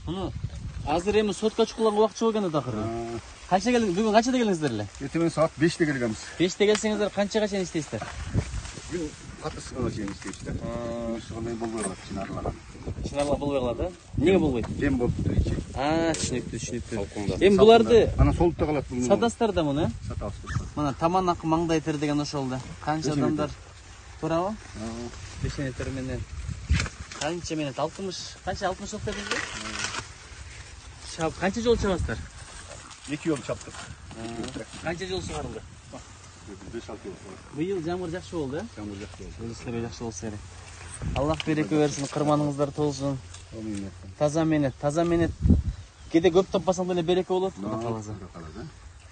Bunu azыр эми сотка чукулганга убакчы болгон да акыры. Канча келдиңиз? Бүгүн канчада келдиңиздер эле? Эртең саат 5те келгенбиз. 5те келсеңиздер канчага чейин иштейсиздер? Бүгүн катысына чейин иштейбиздер. Ушугундай болбой калат чынарлаган. Чынарлар болбой калат, Эмнеге болбойт? Кем болуптур ичи. Түшүнүктүү. Эми буларды Ана солтта калат бүгүн. сатасыздар да муну? Сатабыз. Мына таман акы маңдай тер деген ошол да. Канча адамдар туурабы? Бешенетер менен. Канча менен 60, канча 60 жок дедиңизби? Шап, канча жол чабасыздар? 2 жол чаптык. Канча жол чыгарылды? 5-6 жол. Быйыл жамгыр жакшы болду, Жамгыр жакшы болду. Өзүлөргө жакшы болсо керек. Аллах береке берсин, кырманыңыздар толсун. Таза менет. Кеде көп таппасаң деле береке болот. Кудай кааласа.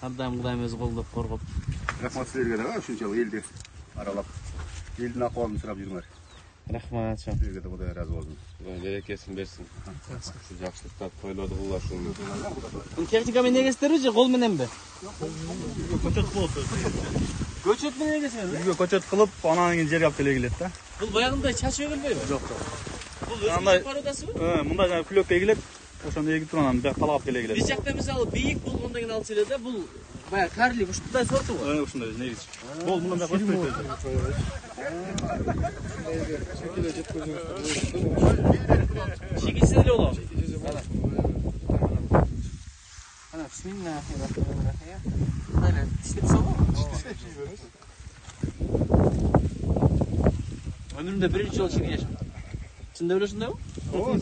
Ар дайым Кудайым өзү колдоп коргоп. Рахмат силерге да ушунчалык элди аралап, элдин акыбалын сурап жүрүңөр. Рахмат. Силерге да Кудай ыраазы болсун. Берекесин берсин. Жакшылыктар тойлоду кыллашууну. Бул техника менен эгесиздерби же кол мененби? Көчөт кылып. Көчөт менен эгесиңерби? Үйгө көчөт кылып, анан кийин жерге алып келе келет да. Бул баягындай чачып эгилбейби? Жок. Бул өзүнүн пародасыбы? Мында жаңа күлөк эгилет. Ошондо эгип туруп анан бияк талап келе келет. Биз жакта мисалы бийик болгондон кийин алып эле да, бул баягы карлик ушундай сортубу? Ушундай негиз. Бол мындан бияк өспөйт. Чекиси деле болобу? Ana bismillahirrahmanirrahim. Böyle dişli bir soğuk mu? Ömrümde birinci yol çekeceğim. Şimdi öyle şunda mı? О,